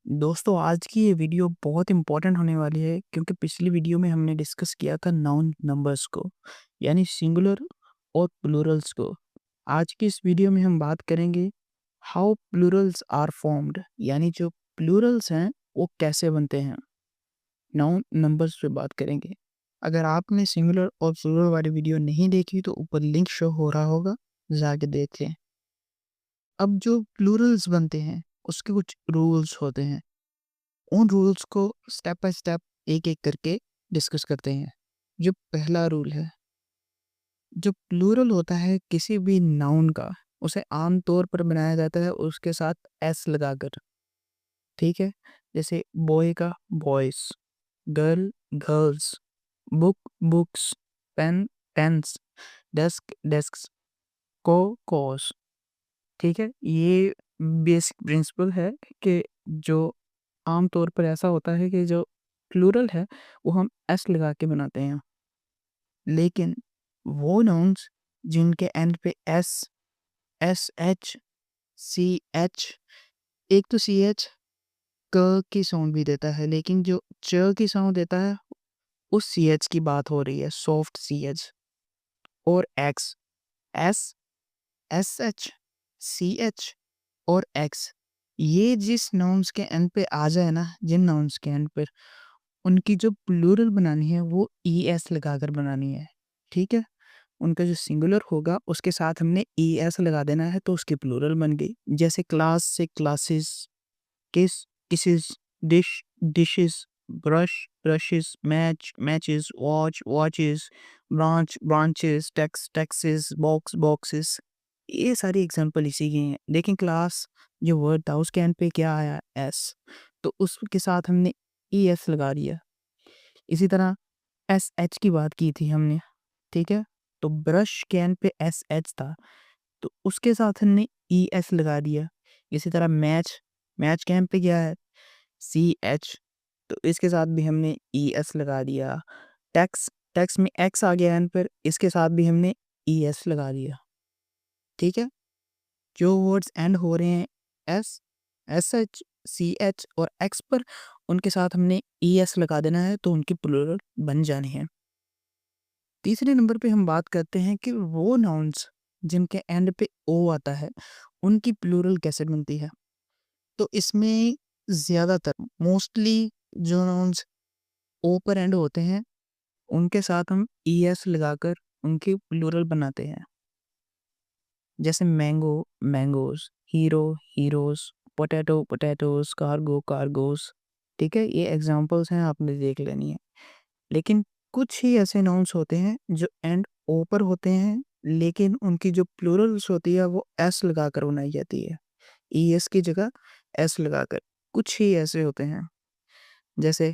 दोस्तों आज की ये वीडियो बहुत इम्पोर्टेंट होने वाली है क्योंकि पिछली वीडियो में हमने डिस्कस किया था नाउन नंबर्स को यानी सिंगुलर और प्लूरल्स को। आज की इस वीडियो में हम बात करेंगे हाउ प्लूरल्स आर फॉर्म्ड यानी जो प्लूरल्स हैं वो कैसे बनते हैं। नाउन नंबर्स पे बात करेंगे। अगर आपने सिंगुलर और प्लूरल वाली वीडियो नहीं देखी तो ऊपर लिंक शो हो रहा होगा, जाके देख लें। अब जो प्लूरल्स बनते हैं उसके कुछ रूल्स होते हैं, उन रूल्स को स्टेप बाय स्टेप एक-एक करके डिस्कस करते हैं। जो पहला रूल है, जो प्लूरल होता है किसी भी नाउन का, उसे आम तौर पर बनाया जाता है उसके साथ एस लगाकर, ठीक है? जैसे बॉय का boys, girl girls, book books, pen pens, desk desks, cow cows, ठीक है? ये बेसिक प्रिंसिपल है कि जो आम तौर पर ऐसा होता है कि जो प्लूरल है वो हम एस लगा के बनाते हैं। लेकिन वो नाउन्स जिनके एंड पे S, S H, C H, एक तो सी एच क की साउंड भी देता है, लेकिन जो च की साउंड देता है उस सी एच की बात हो रही है, सॉफ्ट सी एच। और X, S, S H, C H और एक्स, ये जिस नाउन्स के एंड पे आ जाए ना, जिन नाउन्स के एंड पर उनकी जो प्लूरल बनानी है वो ई एस लगाकर बनानी है, ठीक है? उनका जो सिंगुलर होगा उसके साथ हमने ई एस लगा देना है तो उसकी प्लूरल बन गई। जैसे क्लास से classes, kiss kisses, dish dishes, brush brushes, match matches, watch watches, branch branches, tax taxes, box boxes, ये सारी एग्जांपल इसी की हैं। लेकिन क्लास जो वर्ड था उसके एंड पे क्या आया, एस, तो उसके साथ हमने ई एस लगा दिया। इसी तरह एस एच की बात की थी हमने, ठीक है? तो ब्रश के एंड पे एस एच था तो उसके साथ हमने ई एस लगा दिया। इसी तरह मैच, मैच के एंड पे क्या है, सी एच, तो इसके साथ भी हमने ई एस लगा दिया। टैक्स, टैक्स में एक्स आ गया एंड पर, इसके साथ भी हमने ई एस लगा दिया, ठीक है? जो वर्ड्स एंड हो रहे हैं S, S H, C H और एक्स पर, उनके साथ हमने ई एस लगा देना है तो उनकी प्लूरल बन जानी है। तीसरे नंबर पे हम बात करते हैं कि वो नाउन्स जिनके एंड पे ओ आता है उनकी प्लूरल कैसे बनती है। तो इसमें ज़्यादातर मोस्टली जो नाउन्स ओ पर एंड होते हैं उनके साथ हम ई एस लगाकर उनकी प्लूरल बनाते हैं। जैसे mango mangoes, hero heroes, potato potatoes, cargo cargoes, ठीक है? ये एग्जांपल्स हैं, आपने देख लेनी है। लेकिन कुछ ही ऐसे नाउन्स होते हैं जो एंड ओ पर होते हैं लेकिन उनकी जो प्लूरल्स होती है वो एस लगाकर बनाई जाती है, ई एस की जगह एस लगाकर। कुछ ही ऐसे होते हैं जैसे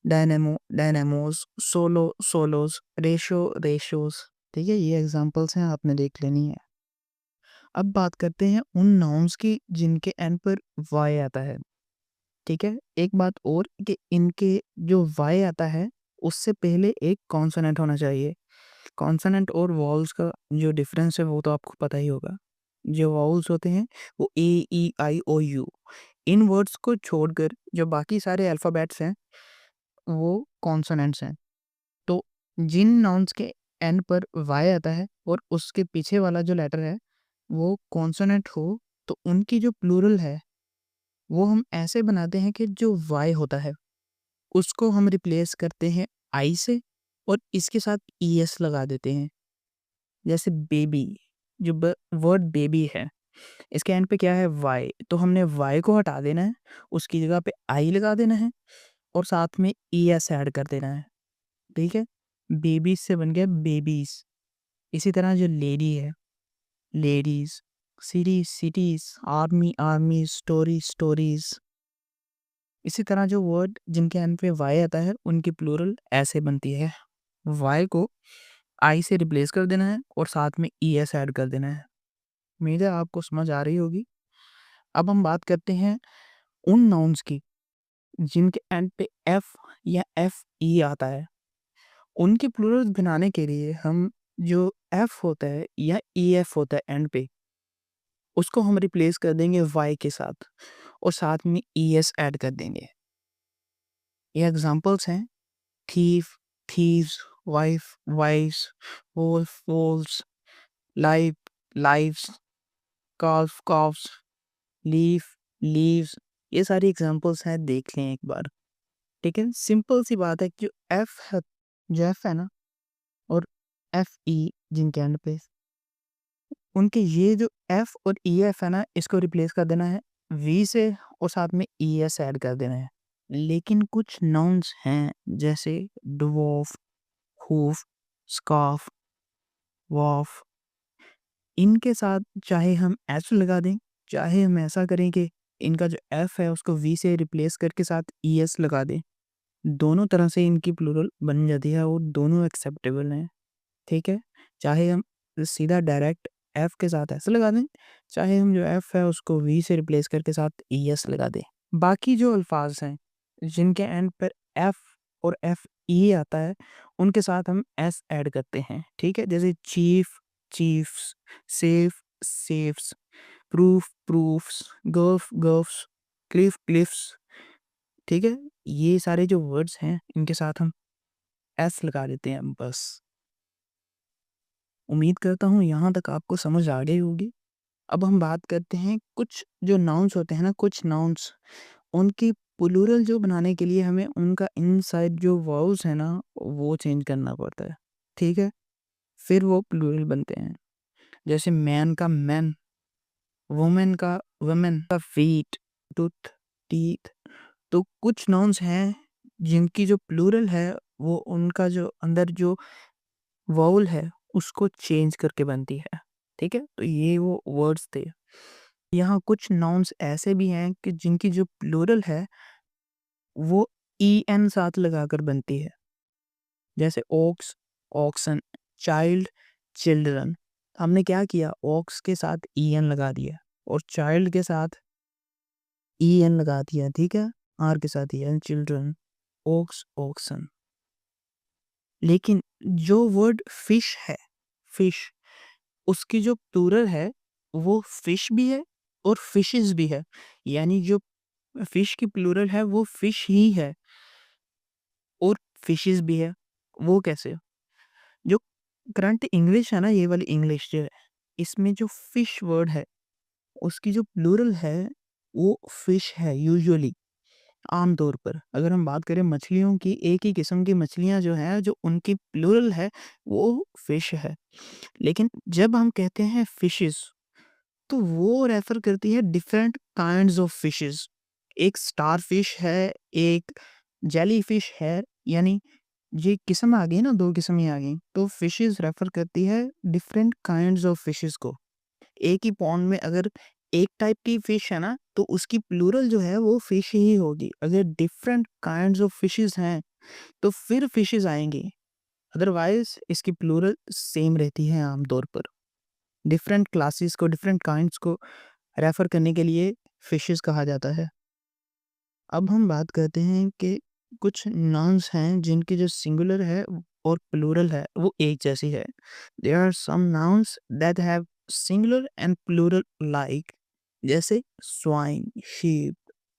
dynamo dynamos, solo solos, ratio ratios, ठीक है? ये एग्जांपल्स हैं, आपने देख लेनी है। अब बात करते हैं उन नाउन्स की जिनके एंड पर वाई आता है, ठीक है? एक बात और कि इनके जो वाई आता है उससे पहले एक कॉन्सोनेंट होना चाहिए। कॉन्सोनेंट और वॉवल्स का जो डिफरेंस है वो तो आपको पता ही होगा। जो वॉवल्स होते हैं वो ए ई आई ओ यू, इन वर्ड्स को छोड़कर जो बाकी सारे अल्फ़ाबेट्स हैं वो कॉन्सोनेंट्स हैं। तो जिन नाउन्स के एंड पर वाई आता है और उसके पीछे वाला जो लेटर है वो कॉन्सोनेंट हो तो उनकी जो प्लूरल है वो हम ऐसे बनाते हैं कि जो वाई होता है उसको हम रिप्लेस करते हैं आई से और इसके साथ ई एस लगा देते हैं। जैसे बेबी, जो वर्ड बेबी है इसके एंड पे क्या है, वाई, तो हमने वाई को हटा देना है, उसकी जगह पे आई लगा देना है और साथ में ई एस ऐड कर देना है, ठीक है? बेबीज से बन गया बेबीज। इसी तरह जो लेडी है, ladies, city cities, army army, story stories. इसी तरह जो वर्ड जिनके एंड पे वाई आता है उनकी प्लूरल ऐसे बनती है, वाई को आई से रिप्लेस कर देना है और साथ में ई एस ऐड कर देना है। उम्मीद है आपको समझ आ रही होगी। अब हम बात करते हैं उन नाउन्स की जिनके एंड पे एफ या एफ ई आता है। उनके प्लूरल्स बनाने के लिए हम जो एफ होता है या ई एफ होता है एंड पे, उसको हम रिप्लेस कर देंगे वाई के साथ और साथ में ES ऐड कर देंगे। ये एग्जांपल्स हैं thief, thieves, wife, wives, wolf, wolves, life, lives, calf, calves, leaf, leaves। ये सारी एग्जांपल्स हैं, देख लें एक बार। ठीक है, सिंपल सी बात है कि जो एफ है ना और FE जिनके एंड पे, उनके ये जो एफ और EF है ना, इसको रिप्लेस कर देना है V से और साथ में ES ऐड कर देना है। लेकिन कुछ नाउन्स हैं जैसे dwarf, hoof, scarf, wharf, इनके साथ चाहे हम एस लगा दें, चाहे हम ऐसा करें कि इनका जो एफ है उसको V से रिप्लेस करके साथ ES लगा दें, दोनों तरह से इनकी प्लूरल बन जाती है और दोनों एक्सेप्टेबल हैं। ठीक है, चाहे हम सीधा डायरेक्ट एफ के साथ ऐसे लगा दें, चाहे हम जो एफ है उसको V से रिप्लेस करके साथ ES लगा दें। बाकी जो अल्फाज हैं जिनके एंड पर एफ और FE आता है, उनके साथ हम S ऐड करते हैं। ठीक है, जैसे chief, chiefs, safe, safes, proof, proofs, gulf, gulfs, cliff, cliffs. ठीक है, ये सारे जो वर्ड्स हैं इनके साथ हम S लगा देते हैं बस। उम्मीद करता हूँ यहाँ तक आपको समझ आ गई होगी। अब हम बात करते हैं कुछ जो नाउन्स होते हैं ना, कुछ नाउन्स उनकी प्लूरल जो बनाने के लिए हमें उनका इनसाइड जो वाउल्स है ना वो चेंज करना पड़ता है। ठीक है, फिर वो प्लूरल बनते हैं। जैसे मैन का मैन, वुमेन का वुमेन, का फीट, टूथ, टीथ। तो कुछ नाउन्स हैं जिनकी जो प्लूरल है वो उनका जो अंदर जो वाउल है उसको चेंज करके बनती है। ठीक है, तो ये वो वर्ड्स थे। यहाँ कुछ नाउन्स ऐसे भी हैं कि जिनकी जो प्लूरल है वो EN साथ लगाकर बनती है। जैसे ओक्स, ऑक्सन, चाइल्ड, चिल्ड्रन। हमने क्या किया, ओक्स के साथ EN लगा दिया और चाइल्ड के साथ EN लगा दिया। ठीक है, आर के साथ EN, चिल्ड्रन, ओक्स, ऑक्सन। लेकिन जो वर्ड फिश है, फिश, उसकी जो प्लूरल है वो फिश भी है और फिशेस भी है। यानी जो फिश की प्लूरल है वो फिश ही है और फिशेस भी है। वो कैसे? जो करंट इंग्लिश है ना, ये वाली इंग्लिश जो है, इसमें जो फिश वर्ड है उसकी जो प्लूरल है वो फिश है यूजुअली। आमतौर पर अगर हम बात करें मछलियों की, एक ही किस्म की मछलियां जो हैं जो उनकी प्लूरल है वो फिश है। लेकिन जब हम कहते हैं फिशेस तो वो रेफर करती है डिफरेंट काइंड्स ऑफ फिशेस। एक स्टार फिश है, एक जेली फिश है। यानी ये किस्म आ गई ना, दो किस्म ही आ गई। तो फिशेस रेफर करती है डिफरेंट काइंड्स ऑफ फिशेस को। एक ही पॉन्ड में अगर एक टाइप की फिश है ना तो उसकी प्लूरल जो है वो फिश ही होगी। अगर डिफरेंट काइंड्स ऑफ फिशेस हैं तो फिर फिशेस आएंगी, अदरवाइज इसकी प्लूरल सेम रहती है आमतौर पर। डिफरेंट क्लासेस को, डिफरेंट काइंड्स को रेफर करने के लिए फिशेस कहा जाता है। अब हम बात करते हैं कि कुछ नाउन्स हैं जिनकी जो सिंगुलर है और प्लूरल है वो एक जैसी है। There are some nouns that have singular and plural like, जैसे स्वाइन, शीप,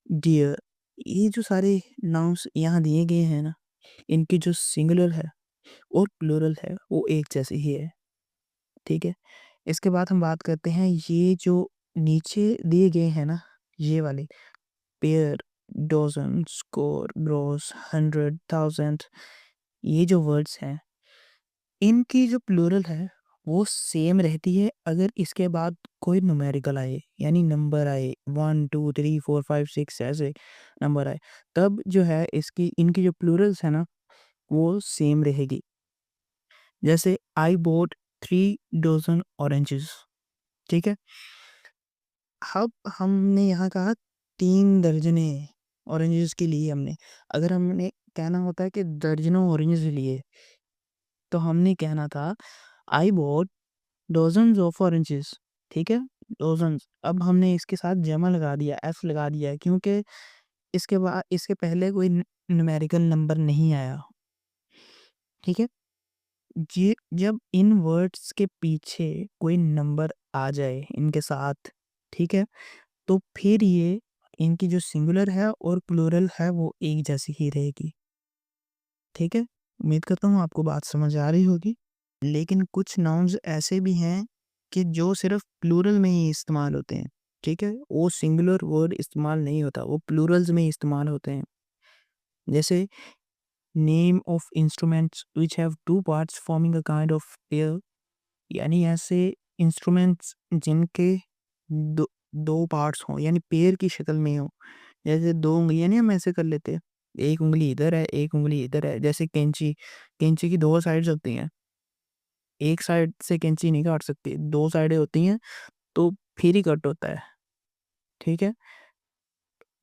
डियर। ये जो सारे नाउन्स यहाँ दिए गए हैं ना, इनकी जो सिंगुलर है और प्लूरल है वो एक जैसी ही है। ठीक है, इसके बाद हम बात करते हैं ये जो नीचे दिए गए हैं ना, ये वाले पेयर, डज़न, स्कोर, ग्रोस, 100, 1000, ये जो वर्ड्स हैं इनकी जो प्लूरल है वो सेम रहती है अगर इसके बाद कोई न्यूमेरिकल आए, यानी नंबर आए 1 2 3 4 5 6 ऐसे नंबर आए, तब जो है इसकी इनकी जो प्लूरल्स है ना वो सेम रहेगी। जैसे आई बोट 3 डज़न ऑरेंजेस। ठीक है, अब हमने यहाँ कहा 3 दर्जने ऑरेंजेस के लिए हमने, अगर हमने कहना होता है कि दर्जनों ऑरेंजेस लिए तो हमने कहना था आई बॉट डज़न्स ऑफ ऑरेंजेस। ठीक है, डज़न्स। अब हमने इसके साथ जमा लगा दिया, एफ लगा दिया है क्योंकि इसके बाद इसके पहले कोई न्यूमेरिकल नंबर नहीं आया। ठीक है, ये जब इन वर्ड्स के पीछे कोई नंबर आ जाए इनके साथ, ठीक है, तो फिर ये इनकी जो सिंगुलर है और प्लूरल है वो एक जैसी ही रहेगी। ठीक है? उम्मीद करता हूँ आपको बात समझ आ रही होगी। लेकिन कुछ नाउन्स ऐसे भी हैं कि जो सिर्फ़ प्लूरल में ही इस्तेमाल होते हैं। ठीक है? वो सिंगुलर वर्ड इस्तेमाल नहीं होता, वो प्लूरल्स में ही इस्तेमाल होते हैं। जैसे name of instruments which have 2 parts forming a kind of pair, यानी ऐसे इंस्ट्रूमेंट्स जिनके दो 2 पार्ट्स हों यानी पेयर की शक्ल में हों। जैसे 2 उँगलियाँ नहीं हम ऐसे कर लेते हैं, 1 उँगली इधर है, 1 उँगली इधर है। जैसे कैंची, कैंची की 2 साइड्स होती हैं, एक साइड से कैंची नहीं काट सकते, 2 साइडें होती हैं तो फिर ही कट होता है। ठीक है?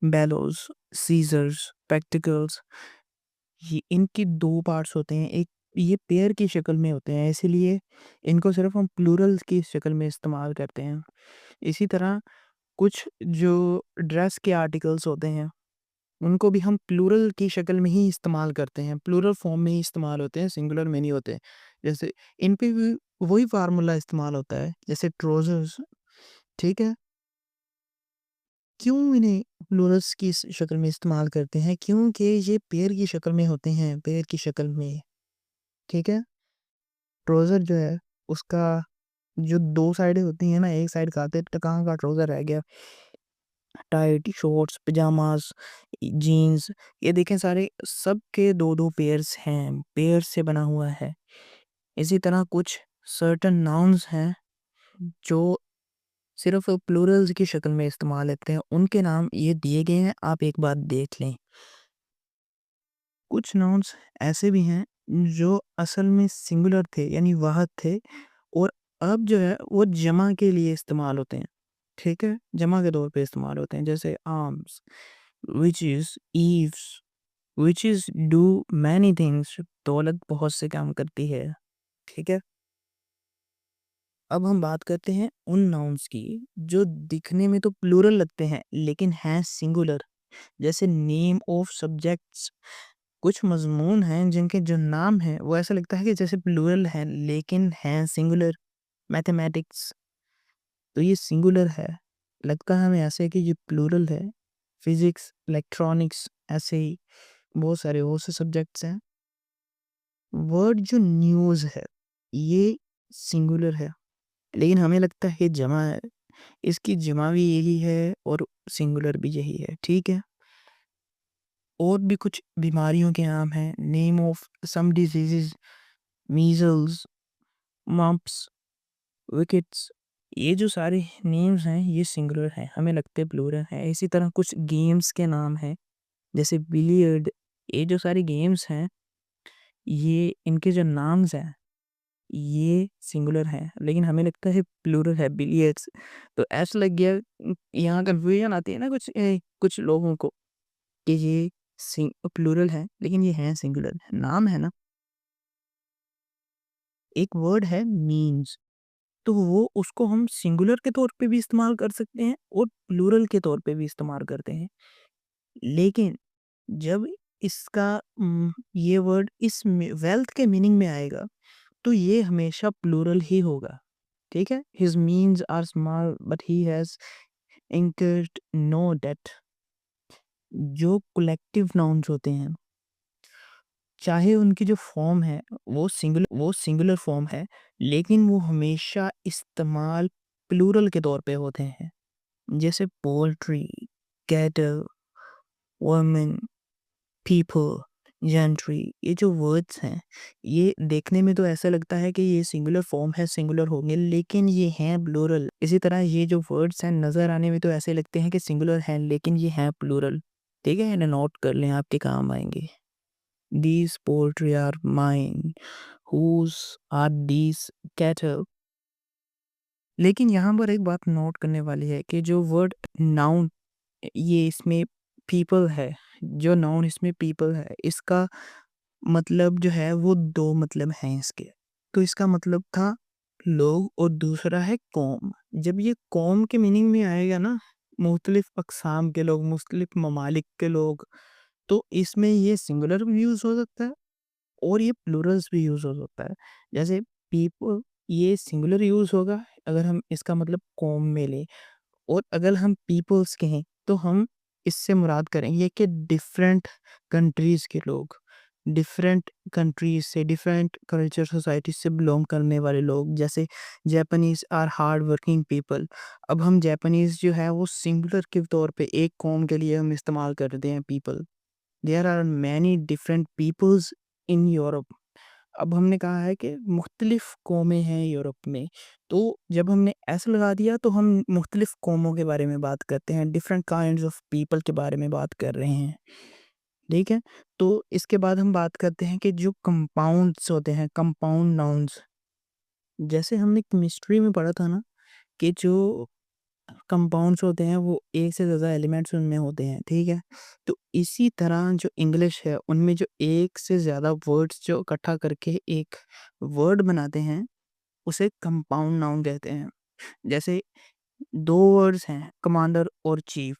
बेलोज़, सीज़र्स, स्पेक्टिकल्स, ये इनकी 2 पार्ट्स होते हैं, एक ये पेयर की शक्ल में होते हैं, इसीलिए इनको सिर्फ़ हम प्लूरल की शक्ल में इस्तेमाल करते हैं। इसी तरह कुछ जो ड्रेस के आर्टिकल्स होते हैं, उनको भी हम प्लूरल की शक्ल में ही इस्तेमाल करते हैं, प्लूरल फॉर्म में ही इस्तेमाल होते हैं, सिंगुलर में नहीं होते। जैसे इन पे भी वही फ़ॉर्मूला इस्तेमाल होता है, जैसे ट्राउज़र्स, ठीक है? क्यों इन्हें प्लूरल्स की शक्ल में इस्तेमाल करते हैं? क्योंकि ये पेयर की शक्ल में होते हैं, पेयर की शक्ल में, ठीक है? ट्राउज़र जो है, उसका जो 2 साइडें होती हैं ना, एक साइड खाते तो कहाँ का ट्राउज़र रह गया। टाइट, शॉर्ट्स, पजामाज़, जीन्स, ये देखें सारे सबके 2-2 पेयर्स हैं, पेयर से बना हुआ है। इसी तरह कुछ सर्टेन नाउन्स हैं, जो सिर्फ़ प्लूरल्स की शक्ल में इस्तेमाल होते हैं, उनके नाम ये दिए गए हैं, आप एक बार देख लें। कुछ नाउन्स ऐसे भी हैं, जो असल में सिंगुलर थे, यानी वाहद थे और अब जो है, वो जमा के लिए इस्तेमाल होते हैं। ठीक है? जमा के तौर पे इस्तेमाल होते हैं, जैसे arms, witches, eaves, witches do many things, दौलत बहुत से काम करती है। ठीक है? अब हम बात करते हैं उन नाउन्स की जो दिखने में तो प्लूरल लगते हैं लेकिन हैं सिंगुलर, जैसे नेम ऑफ सब्जेक्ट्स। कुछ मजमून हैं जिनके जो नाम हैं वो ऐसा लगता है कि जैसे प्लूरल हैं लेकिन हैं सिंगुलर। मैथमेटिक्स, तो ये सिंगुलर है, लगता है हमें ऐसे कि ये प्लूरल है। फिजिक्स, इलेक्ट्रॉनिक्स, ऐसे ही बहुत सारे और से सब्जेक्ट्स हैं। वर्ड जो न्यूज़ है, ये सिंगुलर है, लेकिन हमें लगता है ये जमा है। इसकी जमा भी यही है और सिंगुलर भी यही है, ठीक है? और भी कुछ बीमारियों के नाम हैं, name of some diseases, measles, mumps, rickets, ये जो सारे नेम्स हैं ये सिंगुलर हैं, हमें लगते हैं प्लूरल हैं। इसी तरह कुछ गेम्स के नाम हैं, जैसे बिलियर्ड, ये जो सारे गेम्स हैं, ये इनके जो नाम्स हैं ये सिंगुलर है, लेकिन हमें लगता है प्लूरल है बिलियर्ड्स। तो ऐसा लग गया यहाँ कन्फ्यूजन आती है ना कुछ लोगों को कि ये प्लूरल है लेकिन ये है सिंगुलर, नाम है ना। एक वर्ड है मीन्स, तो वो उसको हम सिंगुलर के तौर पे भी इस्तेमाल कर सकते हैं और प्लूरल के तौर पे भी इस्तेमाल करते हैं। लेकिन जब इसका ये वर्ड इस वेल्थ के मीनिंग में आएगा तो ये हमेशा प्लूरल ही होगा। ठीक है? His means are small but he has incurred no debt। जो कलेक्टिव नाउन्स होते हैं, चाहे उनकी जो फॉर्म है वो सिंगुलर फॉर्म है, लेकिन वो हमेशा इस्तेमाल प्लूरल के तौर पे होते हैं। जैसे poultry, cattle, women, people, gentry, ये जो वर्ड्स हैं, ये देखने में तो ऐसा लगता है कि ये सिंगुलर फॉर्म है, सिंगुलर होंगे, लेकिन ये हैं प्लूरल। इसी तरह ये जो वर्ड्स हैं नज़र आने में तो ऐसे लगते हैं कि सिंगुलर हैं, लेकिन ये हैं प्लूरल। ठीक है? इन्हें नोट कर लें, आपके काम आएंगे। These poultry are mine, whose are these cattle. लेकिन यहाँ पर एक बात नोट करने वाली है कि जो वर्ड नाउन, ये इसमें पीपल है, जो नाउन इसमें पीपल है, इसका मतलब जो है वो 2 मतलब हैं इसके। तो इसका मतलब था लोग और दूसरा है कौम। जब ये कौम के मीनिंग में आएगा ना, मुख्तलिफ अक़साम के लोग, मुख्तलिफ ममालिक के लोग, तो इसमें ये सिंगुलर भी यूज़ हो सकता है और ये प्लूरल्स भी यूज़ हो सकता है। जैसे पीपल, ये सिंगुलर यूज़ होगा अगर हम इसका मतलब कौम में लें, और अगर हम पीपल्स कहें तो हम इससे मुराद करेंगे कि डिफरेंट कंट्रीज़ के लोग, डिफरेंट कंट्रीज़ से, डिफरेंट कल्चर सोसाइटी से बिलोंग करने वाले लोग, जैसे Japanese are hard working people. अब हम जापानीज़ जो है वो सिंगुलर के तौर पे एक कौम के लिए हम इस्तेमाल करते हैं people. There are many different peoples in Europe. अब हमने कहा है कि मुख्तलिफ कौमें हैं यूरोप में, तो जब हमने ऐसा लगा दिया तो हम मुख्तलिफ कौमों के बारे में बात करते हैं, डिफरेंट काइंड्स ऑफ पीपल के बारे में बात कर रहे हैं, ठीक है? तो इसके बाद हम बात करते हैं कि जो कंपाउंड्स होते हैं, कंपाउंड नाउन्स, जैसे हमने केमिस्ट्री में पढ़ा था ना कि जो कंपाउंड्स होते हैं वो एक से ज़्यादा एलिमेंट्स उनमें होते हैं, ठीक है? तो इसी तरह जो इंग्लिश है उनमें जो एक से ज़्यादा वर्ड्स जो इकट्ठा करके एक वर्ड बनाते हैं, उसे कंपाउंड नाउन कहते हैं। जैसे 2 वर्ड्स हैं कमांडर और चीफ,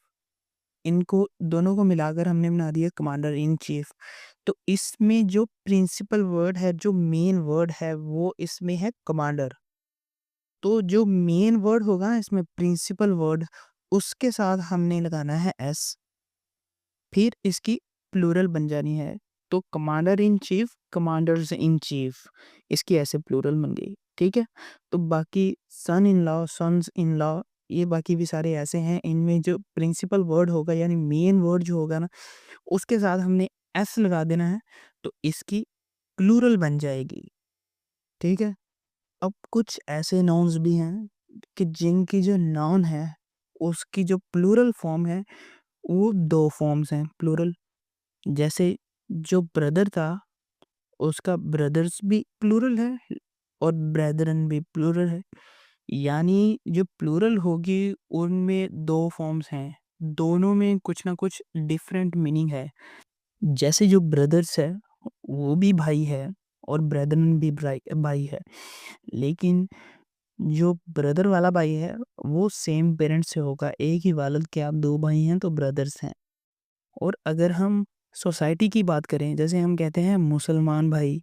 इनको दोनों को मिलाकर हमने बना दिया कमांडर इन चीफ। तो इसमें जो प्रिंसिपल वर्ड है, जो मेन वर्ड है वो इसमें है कमांडर। तो जो मेन वर्ड होगा ना इसमें प्रिंसिपल वर्ड, उसके साथ हमने लगाना है एस, फिर इसकी प्लूरल बन जानी है। तो commander in chief, commanders in chief, इसकी ऐसे प्लूरल बन गई, ठीक है? तो बाकी son in law, sons in law, ये बाकी भी सारे ऐसे हैं, इनमें जो प्रिंसिपल वर्ड होगा यानी मेन वर्ड जो होगा ना, उसके साथ हमने एस लगा देना है, तो इसकी प्लूरल बन जाएगी, ठीक है? अब कुछ ऐसे नाउन्स भी हैं कि जिनकी जो नाउन है, उसकी जो प्लूरल फॉर्म है, वो 2 फॉर्म्स हैं प्लूरल। जैसे जो ब्रदर था, उसका ब्रदर्स भी प्लूरल है और ब्रेदरन भी प्लूरल है। यानी जो प्लूरल होगी उनमें 2 फॉर्म्स हैं, दोनों में कुछ ना कुछ डिफरेंट मीनिंग है। जैसे जो ब्रदर्स है, वो भी भाई है और ब्रेदरन भी भाई है। लेकिन जो ब्रदर वाला भाई है, वो सेम पेरेंट्स से होगा, एक ही वालिद के आप 2 भाई हैं तो ब्रदर्स हैं। और अगर हम सोसाइटी की बात करें, जैसे हम कहते हैं मुसलमान भाई,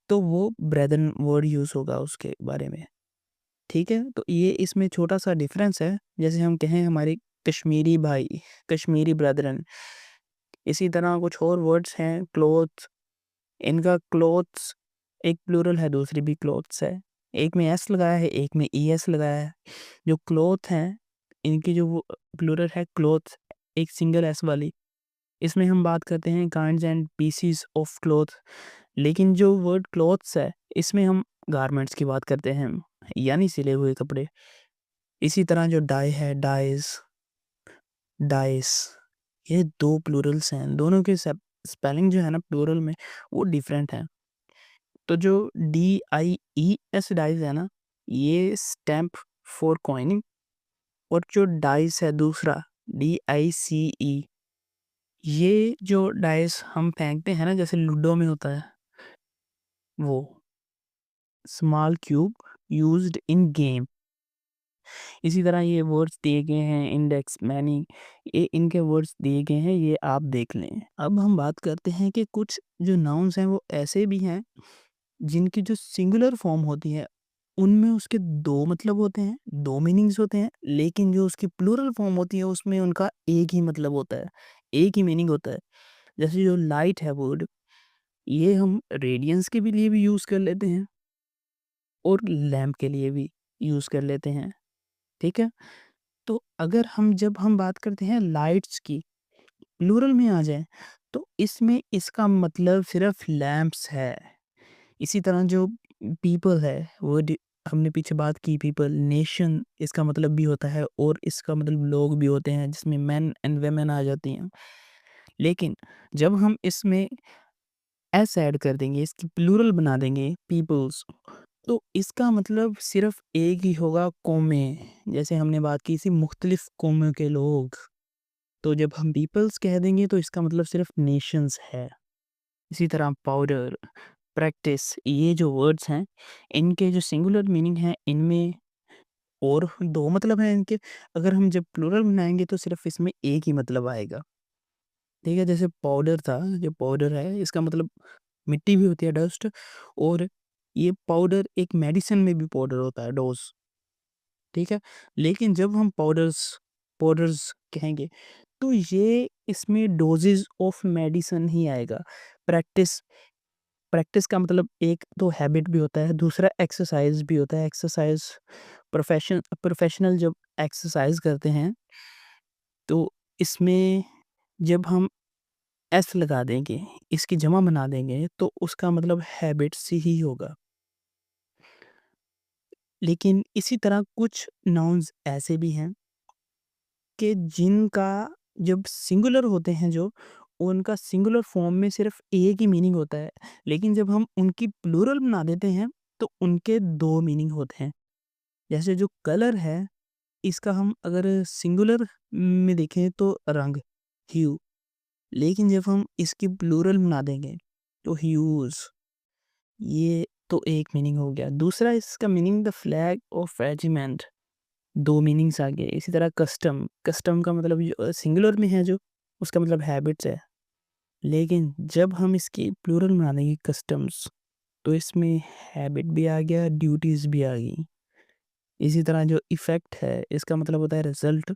तो वो ब्रेदरन वर्ड यूज़ होगा उसके बारे में, ठीक है? तो ये इसमें छोटा-सा डिफरेंस है, जैसे हम कहें हमारे कश्मीरी भाई, कश्मीरी ब्रदरन। इसी तरह कुछ और वर्ड्स हैं क्लॉथ, इनका क्लॉथ्स एक प्लूरल है, दूसरी भी क्लॉथ्स है। एक में एस लगाया है, एक में ईएस लगाया है। जो क्लॉथ हैं, इनकी जो वो प्लूरल है क्लॉथ्स, एक सिंगल एस वाली। इसमें हम बात करते हैं kinds and PCs of cloth. लेकिन जो वर्ड क्लॉथ्स है, इसमें हम गारमेंट्स की बात करते हैं, यानी सिले हुए कपड़े। इसी तरह जो डाई है, डाइज़, डाइस, ये 2 प्लूरल्स हैं। दोनों के स्पेलिंग जो है ना प्लूरल में, वो डिफरेंट है। तो जो DIES डाइस है ना, ये स्टैम्प फॉर कॉइनिंग, और जो डाइस है दूसरा DICE, ये जो डाइस हम फेंकते हैं ना, जैसे लूडो में होता है, वो small cube used in game. इसी तरह ये वर्ड्स दिए गए हैं इंडेक्स, मैनी, ये इनके वर्ड्स दिए गए हैं, ये आप देख लें। अब हम बात करते हैं कि कुछ जो नाउन्स हैं वो ऐसे भी हैं जिनकी जो सिंगुलर फॉर्म होती है, उनमें उसके 2 मतलब होते हैं, 2 मीनिंग्स होते हैं, लेकिन जो उसकी प्लूरल फॉर्म होती है उसमें उनका एक ही मतलब होता है, एक ही मीनिंग होता है। जैसे जो लाइट है वर्ड, ये हम रेडियंस के भी लिए भी यूज़ कर लेते हैं और लैंप के लिए भी यूज़ कर लेते हैं, ठीक है? तो अगर जब हम बात करते हैं लाइट्स की, प्लूरल में आ जाए, तो इसमें इसका मतलब सिर्फ़ लैंप्स है। इसी तरह जो पीपल है, वो हमने पीछे बात की पीपल, नेशन इसका मतलब भी होता है और इसका मतलब लोग भी होते हैं, जिसमें मेन एंड वुमेन आ जाती हैं। लेकिन जब हम इसमें एस ऐड कर देंगे, इसकी प्लूरल बना देंगे पीपल्स, तो इसका मतलब सिर्फ एक ही होगा, कौमें। जैसे हमने बात की थी मुख्तलिफ कौमों के लोग, तो जब हम पीपल्स कह देंगे तो इसका मतलब सिर्फ नेशंस है। इसी तरह पाउडर, प्रैक्टिस, ये जो वर्ड्स हैं, इनके जो सिंगुलर मीनिंग है, इनमें और 2 मतलब हैं इनके। अगर हम जब प्लूरल बनाएँगे तो सिर्फ़ इसमें एक ही मतलब आएगा, ठीक है? जैसे पाउडर था, जो पाउडर है इसका मतलब मिट्टी भी होती है, डस्ट, और ये पाउडर एक मेडिसिन में भी पाउडर होता है, डोज़, ठीक है? लेकिन जब हम पाउडर्स पाउडर्स कहेंगे, तो ये इसमें डोजेज ऑफ मेडिसिन ही आएगा। प्रैक्टिस प्रैक्टिस का मतलब एक तो हैबिट भी होता है, दूसरा एक्सरसाइज भी होता है। एक्सरसाइज प्रोफेशनल जब एक्सरसाइज करते हैं तो इसमें जब हम एस लगा देंगे, इसकी जमा बना देंगे तो उसका मतलब हैबिट्स ही होगा। लेकिन इसी तरह कुछ नाउन्स ऐसे भी हैं कि जिनका जब सिंगुलर होते हैं जो, उनका सिंगुलर फॉर्म में सिर्फ एक ही मीनिंग होता है। लेकिन जब हम उनकी प्लूरल बना देते हैं तो उनके 2 मीनिंग होते हैं। जैसे जो कलर है, इसका हम अगर सिंगुलर में देखें तो रंग, ह्यू। लेकिन जब हम इसकी प्लूरल बना देंगे तो ह्यूज, ये तो एक मीनिंग हो गया। दूसरा इसका meaning the flag of regiment, 2 meanings आ गए। इसी तरह कस्टम, कस्टम का मतलब जो सिंगुलर में है जो, उसका मतलब हैबिट्स है। लेकिन जब हम इसकी प्लूरल बना देंगे कस्टम्स, तो इसमें हैबिट भी आ गया, ड्यूटीज़ भी आ गई। इसी तरह जो इफ़ेक्ट है, इसका मतलब होता है रिज़ल्ट।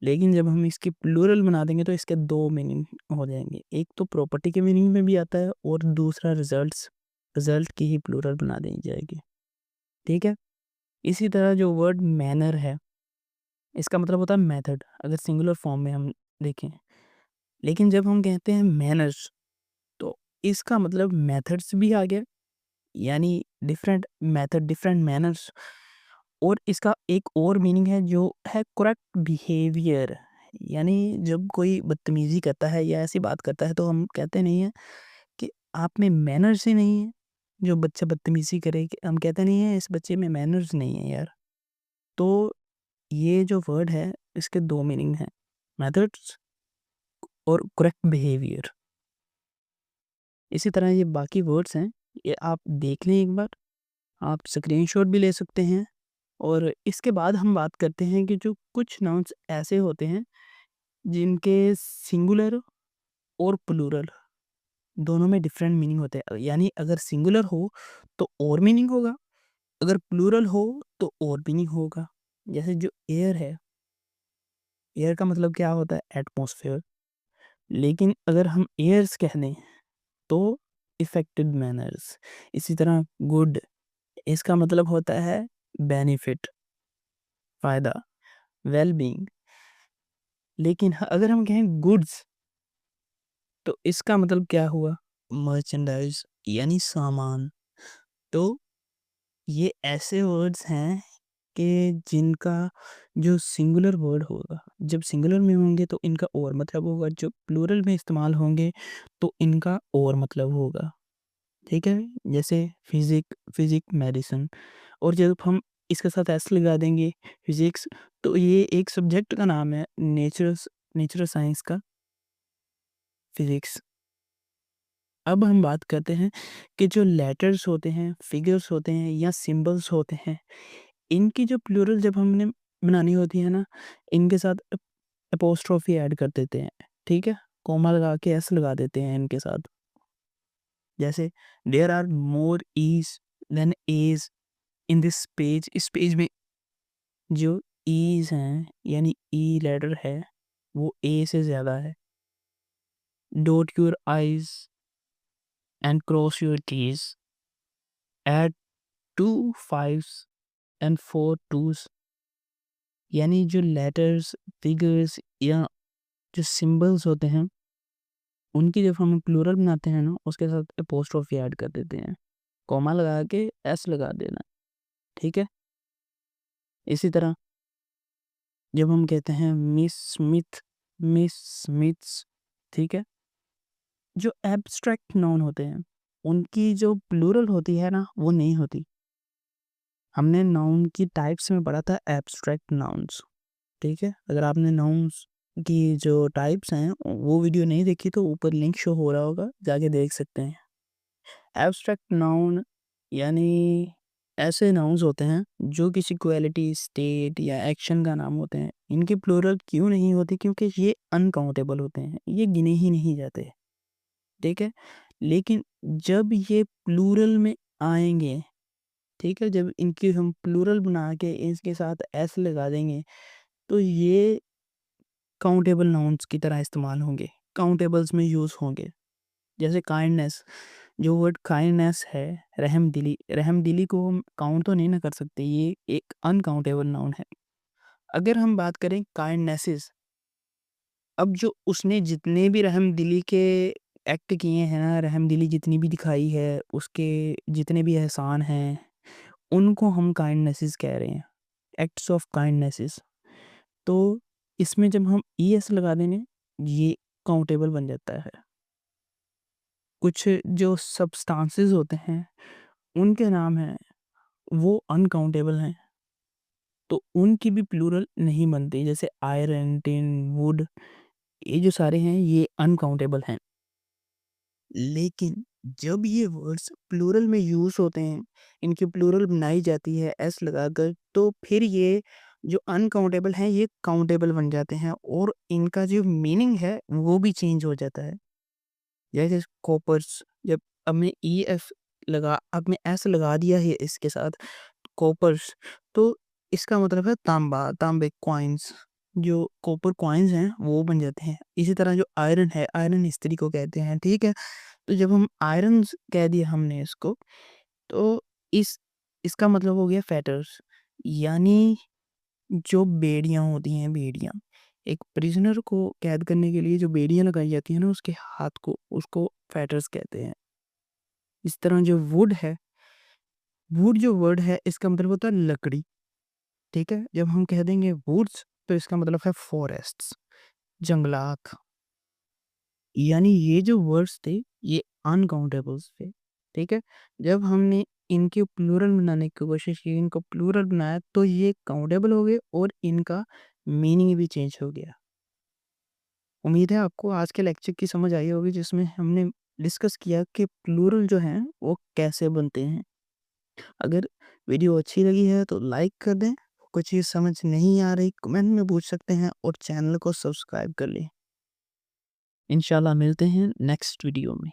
लेकिन जब हम इसकी प्लूरल बना देंगे तो इसके 2 मीनिंग हो जाएँगे। एक तो प्रॉपर्टी के मीनिंग में भी आता है और दूसरा रिज़ल्ट की ही प्लूरल बना दी जाएगी। ठीक है? इसी तरह जो वर्ड मैनर है, इसका मतलब होता है मेथड, अगर सिंगुलर फॉर्म में हम देखें। लेकिन जब हम कहते हैं मैनर्स, तो इसका मतलब मेथड्स भी आ गया, यानी डिफरेंट मेथड, डिफरेंट मैनर्स। और इसका एक और मीनिंग है जो है करेक्ट बिहेवियर। यानी जब कोई बदतमीज़ी करता है या ऐसी बात करता है तो हम कहते नहीं हैं कि आप में मैनर्स ही नहीं है। जो बच्चा बदतमीज़ी करे, कि हम कहते नहीं हैं इस बच्चे में मैनर्स नहीं है यार। तो ये जो वर्ड है, इसके 2 मीनिंग हैं, मेथड्स और करेक्ट बिहेवियर। इसी तरह ये बाकी वर्ड्स हैं, ये आप देख लें एक बार, आप स्क्रीनशॉट भी ले सकते हैं। और इसके बाद हम बात करते हैं कि जो कुछ नाउन्स ऐसे होते हैं जिनके सिंगुलर और प्लूरल दोनों में डिफरेंट मीनिंग होते हैं। यानी अगर सिंगुलर हो तो और मीनिंग होगा, अगर प्लूरल हो तो और मीनिंग होगा। जैसे जो एयर है, एयर का मतलब क्या होता है? एटमॉस्फेयर। लेकिन अगर हम एयर्स कह दें तो इफेक्टिव मैनर्स। इसी तरह गुड, इसका मतलब होता है बेनिफिट, फ़ायदा, वेल बीइंग। लेकिन अगर हम कहें गुड्स, तो इसका मतलब क्या हुआ? मर्चेंडाइज़, यानी सामान। तो ये ऐसे वर्ड्स हैं कि जिनका जो सिंगुलर वर्ड होगा, जब सिंगुलर में होंगे तो इनका और मतलब होगा, जब प्लूरल में इस्तेमाल होंगे तो इनका और मतलब होगा। ठीक है? जैसे फिज़िक, मेडिसिन। और जब हम इसके साथ एस लगा देंगे, फिज़िक्स, तो ये एक सब्जेक्ट का नाम है, नेचुरल साइंस का, फिज़िक्स। अब हम बात करते हैं कि जो लेटर्स होते हैं, फिगर्स होते हैं या सिंबल्स होते हैं, इनकी जो प्लूरल जब हमने बनानी होती है ना, इनके साथ एपोस्ट्रोफी ऐड कर देते हैं। ठीक है? कॉमा लगा के एस लगा देते हैं इनके साथ। जैसे there are more E's than A's in this page, इस पेज में जो ईज़ हैं, यानी ई लेटर है, वो ए से ज़्यादा है। Dot your I's and cross your T's, add 2 5s and 4 2s। यानी जो लेटर्स, फिगर्स या जो सिंबल्स होते हैं, उनकी जब हम प्लूरल बनाते हैं ना, उसके साथ एपोस्ट्रोफी ऐड कर देते हैं। कॉमा लगा के एस लगा देना। ठीक है? इसी तरह जब हम कहते हैं मिस स्मिथ्स, ठीक है? जो एब्स्ट्रैक्ट नाउन होते हैं, उनकी जो प्लूरल होती है ना, वो नहीं होती। हमने नाउन की टाइप्स में पढ़ा था एब्स्ट्रैक्ट नाउन्स। ठीक है? अगर आपने नाउन्स की जो टाइप्स हैं, वो वीडियो नहीं देखी तो ऊपर लिंक शो हो रहा होगा, जाके देख सकते हैं। एब्स्ट्रैक्ट नाउन यानी ऐसे नाउन्स होते हैं जो किसी क्वालिटी, स्टेट या एक्शन का नाम होते हैं। इनकी प्लूरल क्यों नहीं होती? क्योंकि ये अनकाउंटेबल होते हैं, ये गिने ही नहीं जाते। ठीक है? लेकिन जब ये प्लूरल में आएँगे, ठीक है? जब इनकी हम प्लूरल बना के इसके साथ एस लगा देंगे, तो ये काउंटेबल नाउन्स की तरह इस्तेमाल होंगे, काउंटेबल्स में यूज़ होंगे। जैसे काइंडनेस, जो वर्ड काइंडनेस है, रहमदिली को हम काउंट तो नहीं ना कर सकते, ये एक अनकाउंटेबल नाउन है। अगर हम बात करें काइंडनेसेस, अब जो उसने जितने भी रहमदिली के एक्ट किए हैं ना, रहमदिली जितनी भी दिखाई है, उसके जितने भी एहसान हैं, उनको हम काइंडनेसेस कह रहे हैं, एक्ट्स ऑफ काइंडनेसेस। तो इसमें जब हम ईएस लगा देंगे, ये काउंटेबल बन जाता है। कुछ जो सब्सटेंसेस होते हैं, उनके नाम हैं, वो अनकाउंटेबल हैं, तो उनकी भी प्लूरल नहीं बनती। जैसे आयरन, टिन, वुड, ये जो सारे हैं, ये अनकाउंटेबल हैं। लेकिन जब ये वर्ड्स प्लूरल में यूज़ होते हैं, इनकी प्लूरल बनाई जाती है एस लगाकर, तो फिर ये जो अनकाउंटेबल हैं, ये काउंटेबल बन जाते हैं और इनका जो मीनिंग है, वो भी चेंज हो जाता है। जैसे कॉपर्स, जब अब मैं एस लगा दिया है इसके साथ, कॉपर्स, तो इसका मतलब है तांबा, तांबे कॉइन्स, जो कॉपर कॉइन्स हैं, वो बन जाते हैं। इसी तरह जो आयरन है, आयरन इस्त्री को कहते हैं, ठीक है? तो जब हम आयरन्स कह दिया हमने इसको, तो इस इसका मतलब हो गया फेटर्स, यानी जो बेड़ियाँ होती हैं, बेड़ियाँ। एक प्रिज़नर को कैद करने के लिए जो बेड़ियाँ लगाई जाती हैं ना उसके हाथ को, उसको फेटर्स कहते हैं। इस तरह जो वुड है, वुड जो वर्ड है इसका मतलब होता है लकड़ी, ठीक है? जब हम कह देंगे वुड्स, तो इसका मतलब है फॉरेस्ट्स, जंगलात। यानी ये जो वर्ड्स थे, ये अनकाउंटेबल्स थे, ठीक है? जब हमने इनके प्लूरल बनाने की कोशिश की, इनको प्लूरल बनाया, तो ये काउंटेबल हो गए और इनका मीनिंग भी चेंज हो गया। उम्मीद है आपको आज के लेक्चर की समझ आई होगी, जिसमें हमने डिस्कस किया कि प्लूरल जो हैं, वो कैसे बनते हैं। अगर वीडियो अच्छी लगी है तो लाइक कर दें, कोई चीज़ समझ नहीं आ रही कमेंट में पूछ सकते हैं और चैनल को सब्सक्राइब कर लें। इंशाल्लाह मिलते हैं नेक्स्ट वीडियो में।